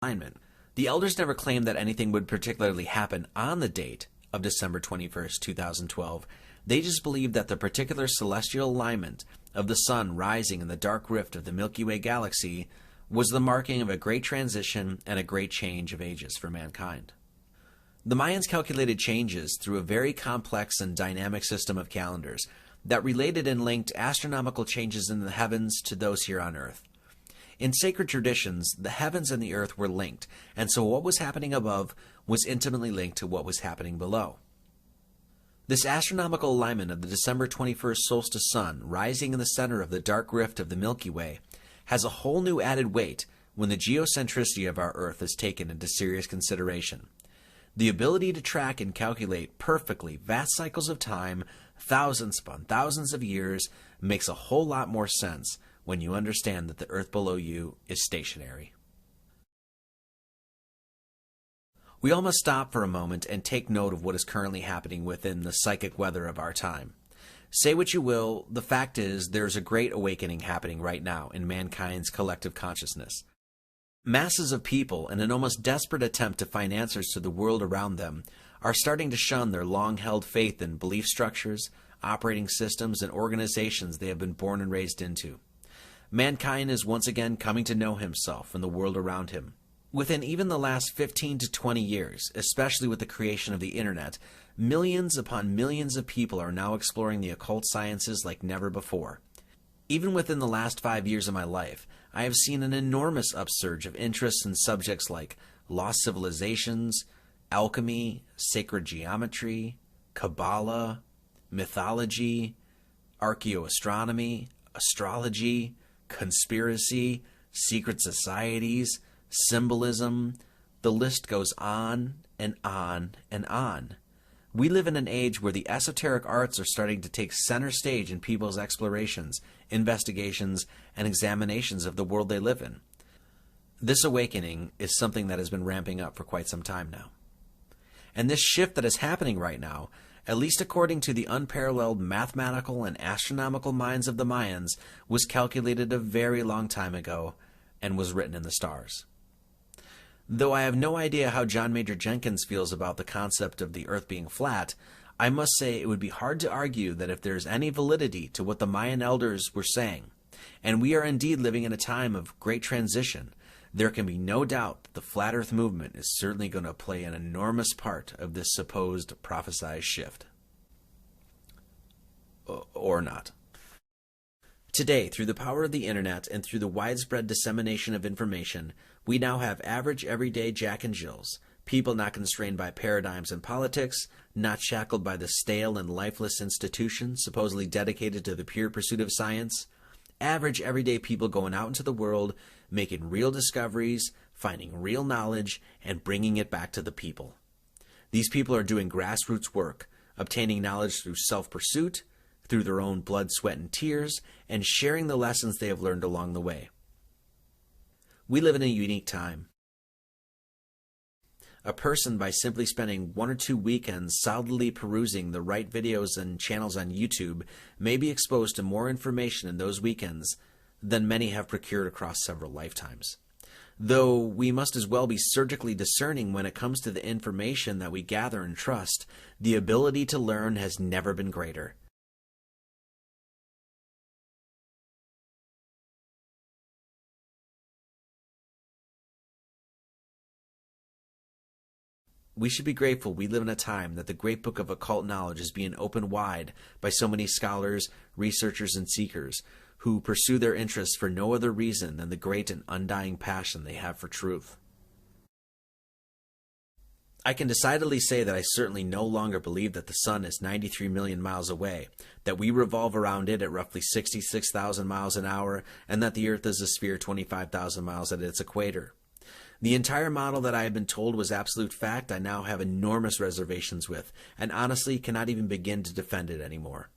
alignment. The elders never claimed that anything would particularly happen on the date of December 21st, 2012. They just believed that the particular celestial alignment of the sun rising in the dark rift of the Milky Way galaxy was the marking of a great transition and a great change of ages for mankind. The Mayans calculated changes through a very complex and dynamic system of calendars that related and linked astronomical changes in the heavens to those here on Earth. In sacred traditions, the heavens and the earth were linked, and so what was happening above was intimately linked to what was happening below. This astronomical alignment of the December 21st solstice sun rising in the center of the dark rift of the Milky Way has a whole new added weight when the geocentricity of our Earth is taken into serious consideration. The ability to track and calculate perfectly vast cycles of time, thousands upon thousands of years, makes a whole lot more sense when you understand that the Earth below you is stationary. We all must stop for a moment and take note of what is currently happening within the psychic weather of our time. Say what you will, the fact is there's a great awakening happening right now in mankind's collective consciousness. Masses of people, in an almost desperate attempt to find answers to the world around them, are starting to shun their long-held faith in belief structures, operating systems, and organizations they have been born and raised into. Mankind is once again coming to know himself and the world around him. Within even the last 15 to 20 years, especially with the creation of the internet, millions upon millions of people are now exploring the occult sciences like never before. Even within the last 5 years of my life, I have seen an enormous upsurge of interest in subjects like lost civilizations, alchemy, sacred geometry, Kabbalah, mythology, archaeoastronomy, astrology, conspiracy, secret societies, symbolism. The list goes on and on and on. We live in an age where the esoteric arts are starting to take center stage in people's explorations, investigations, and examinations of the world they live in. This awakening is something that has been ramping up for quite some time now. And this shift that is happening right now, at least according to the unparalleled mathematical and astronomical minds of the Mayans, was calculated a very long time ago and was written in the stars. Though I have no idea how John Major Jenkins feels about the concept of the Earth being flat, I must say it would be hard to argue that if there is any validity to what the Mayan elders were saying, and we are indeed living in a time of great transition, there can be no doubt that the Flat Earth movement is certainly going to play an enormous part of this supposed prophesied shift. Or not. Today, through the power of the internet and through the widespread dissemination of information, we now have average everyday Jack and Jills, people not constrained by paradigms and politics, not shackled by the stale and lifeless institutions supposedly dedicated to the pure pursuit of science, average everyday people going out into the world, making real discoveries, finding real knowledge, and bringing it back to the people. These people are doing grassroots work, obtaining knowledge through self-pursuit, through their own blood, sweat, and tears, and sharing the lessons they have learned along the way. We live in a unique time. A person, by simply spending 1 or 2 weekends solidly perusing the right videos and channels on YouTube, may be exposed to more information in those weekends than many have procured across several lifetimes. Though we must as well be surgically discerning when it comes to the information that we gather and trust, the ability to learn has never been greater. We should be grateful we live in a time that the great book of occult knowledge is being opened wide by so many scholars, researchers, and seekers who pursue their interests for no other reason than the great and undying passion they have for truth. I can decidedly say that I certainly no longer believe that the sun is 93 million miles away, that we revolve around it at roughly 66,000 miles an hour, and that the Earth is a sphere 25,000 miles at its equator. The entire model that I had been told was absolute fact, I now have enormous reservations with, and honestly cannot even begin to defend it anymore.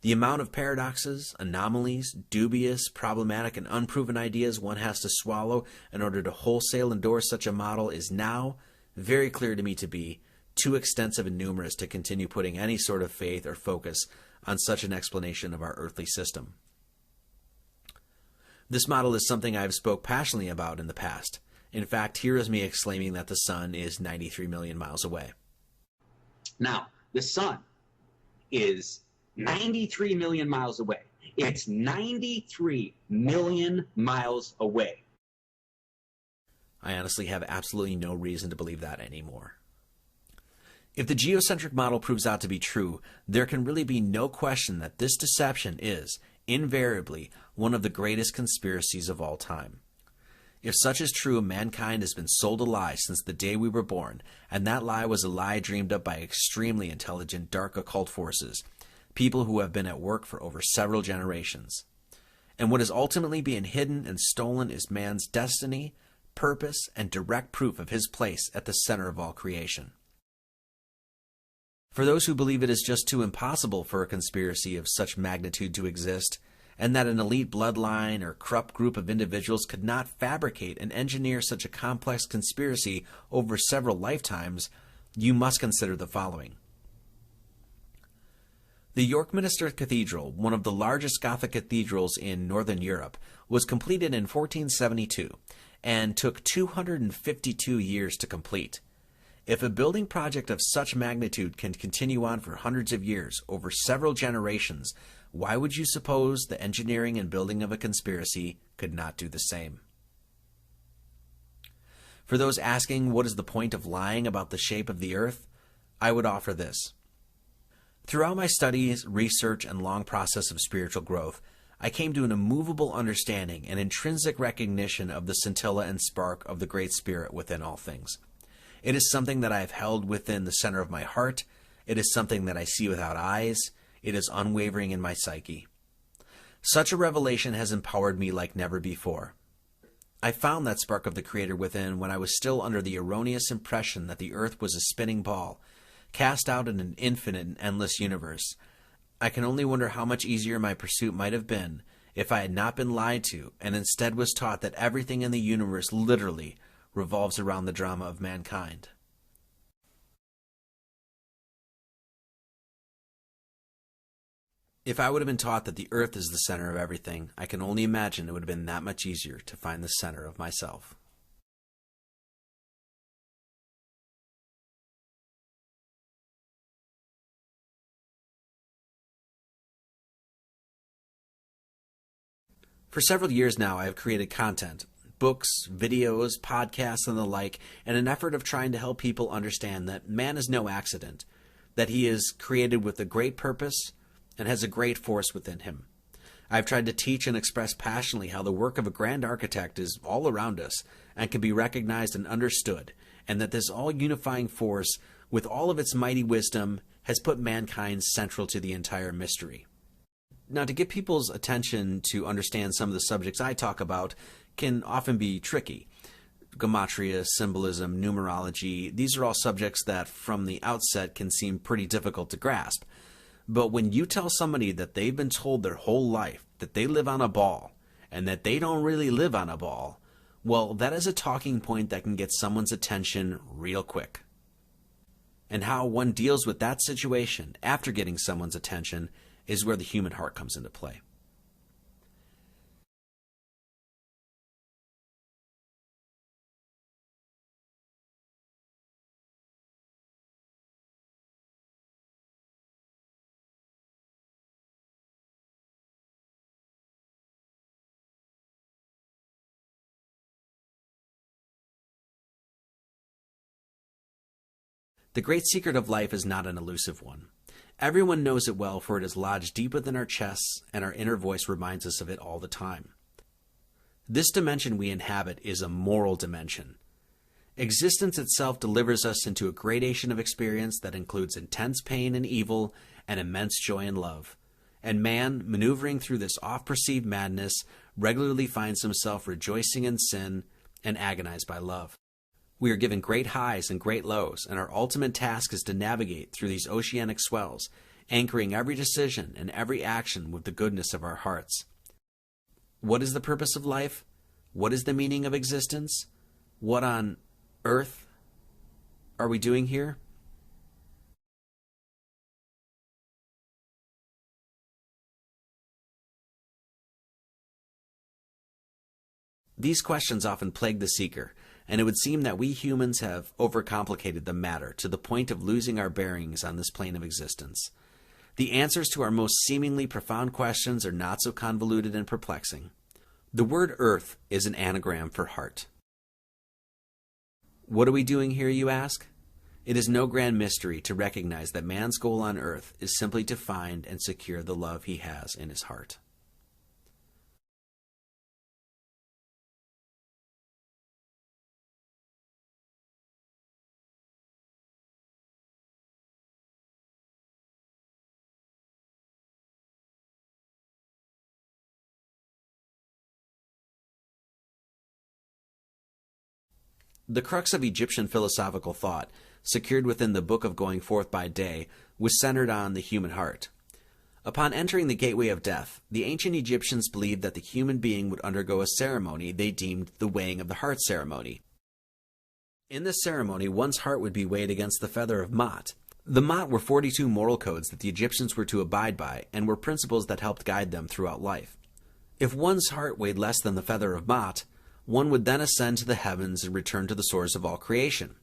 The amount of paradoxes, anomalies, dubious, problematic, and unproven ideas one has to swallow in order to wholesale endorse such a model is now very clear to me to be too extensive and numerous to continue putting any sort of faith or focus on such an explanation of our earthly system. This model is something I have spoke passionately about in the past, In fact, here is me exclaiming that the sun is 93 million miles away. Now, the sun is 93 million miles away. It's 93 million miles away. I honestly have absolutely no reason to believe that anymore. If the geocentric model proves out to be true, there can really be no question that this deception is, invariably, one of the greatest conspiracies of all time. If such is true, mankind has been sold a lie since the day we were born, and that lie was a lie dreamed up by extremely intelligent dark occult forces, people who have been at work for over several generations. And what is ultimately being hidden and stolen is man's destiny, purpose, and direct proof of his place at the center of all creation. For those who believe it is just too impossible for a conspiracy of such magnitude to exist, and that an elite bloodline or corrupt group of individuals could not fabricate and engineer such a complex conspiracy over several lifetimes, you must consider the following. The York Minster Cathedral, one of the largest Gothic cathedrals in Northern Europe, was completed in 1472 and took 252 years to complete. If a building project of such magnitude can continue on for hundreds of years, over several generations, why would you suppose the engineering and building of a conspiracy could not do the same? For those asking what is the point of lying about the shape of the earth, I would offer this. Throughout my studies, research, and long process of spiritual growth, I came to an immovable understanding and intrinsic recognition of the scintilla and spark of the Great Spirit within all things. It is something that I have held within the center of my heart. It is something that I see without eyes. It is unwavering in my psyche. Such a revelation has empowered me like never before. I found that spark of the Creator within when I was still under the erroneous impression that the earth was a spinning ball, cast out in an infinite and endless universe. I can only wonder how much easier my pursuit might have been if I had not been lied to and instead was taught that everything in the universe literally revolves around the drama of mankind. If I would have been taught that the earth is the center of everything, I can only imagine it would have been that much easier to find the center of myself. For several years now, I have created content, books, videos, podcasts, and the like, in an effort of trying to help people understand that man is no accident, that he is created with a great purpose and has a great force within him. I've tried to teach and express passionately how the work of a grand architect is all around us and can be recognized and understood, and that this all-unifying force, with all of its mighty wisdom, has put mankind central to the entire mystery. Now, to get people's attention to understand some of the subjects I talk about can often be tricky. Gematria, symbolism, numerology, these are all subjects that from the outset can seem pretty difficult to grasp. But when you tell somebody that they've been told their whole life that they live on a ball and that they don't really live on a ball, well, that is a talking point that can get someone's attention real quick. And how one deals with that situation after getting someone's attention is where the human heart comes into play. The great secret of life is not an elusive one. Everyone knows it well, for it is lodged deep within our chests, and our inner voice reminds us of it all the time. This dimension we inhabit is a moral dimension. Existence itself delivers us into a gradation of experience that includes intense pain and evil and immense joy and love. And man, maneuvering through this oft-perceived madness, regularly finds himself rejoicing in sin and agonized by love. We are given great highs and great lows, and our ultimate task is to navigate through these oceanic swells, anchoring every decision and every action with the goodness of our hearts. What is the purpose of life? What is the meaning of existence? What on earth are we doing here? These questions often plague the seeker, and it would seem that we humans have overcomplicated the matter to the point of losing our bearings on this plane of existence. The answers to our most seemingly profound questions are not so convoluted and perplexing. The word earth is an anagram for heart. What are we doing here, you ask? It is no grand mystery to recognize that man's goal on earth is simply to find and secure the love he has in his heart. The crux of Egyptian philosophical thought, secured within the Book of Going Forth by Day, was centered on the human heart. Upon entering the gateway of death, the ancient Egyptians believed that the human being would undergo a ceremony they deemed the weighing of the heart ceremony. In this ceremony, one's heart would be weighed against the feather of Ma'at. The Ma'at were 42 moral codes that the Egyptians were to abide by and were principles that helped guide them throughout life. If one's heart weighed less than the feather of Ma'at, one would then ascend to the heavens and return to the source of all creation.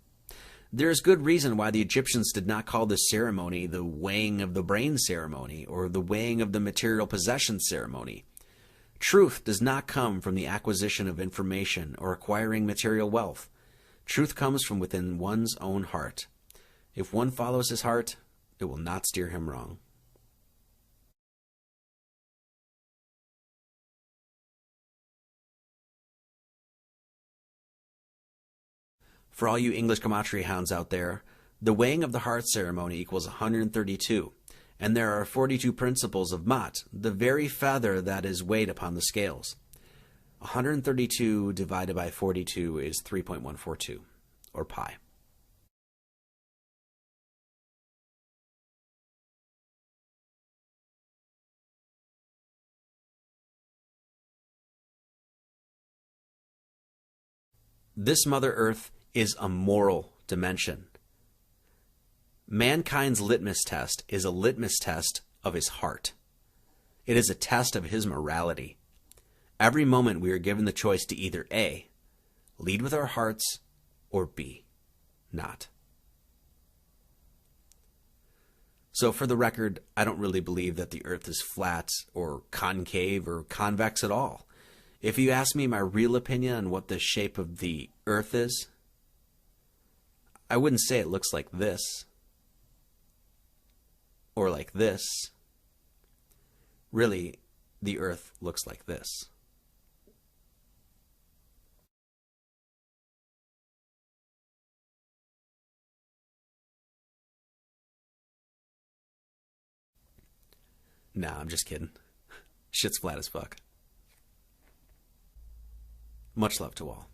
There is good reason why the Egyptians did not call this ceremony the weighing of the brain ceremony or the weighing of the material possession ceremony. Truth does not come from the acquisition of information or acquiring material wealth. Truth comes from within one's own heart. If one follows his heart, it will not steer him wrong. For all you English gematria hounds out there, the weighing of the heart ceremony equals 132, and there are 42 principles of Ma'at, the very feather that is weighed upon the scales. 132 divided by 42 is 3.142, or pi. This Mother Earth is a moral dimension. Mankind's litmus test is a litmus test of his heart. It is a test of his morality. Every moment we are given the choice to either A, lead with our hearts, or B, not. So for the record, I don't really believe that the Earth is flat or concave or convex at all. If you ask me my real opinion on what the shape of the Earth is, I wouldn't say it looks like this or like this. Really, the Earth looks like this. Nah, I'm just kidding. Shit's flat as fuck. Much love to all.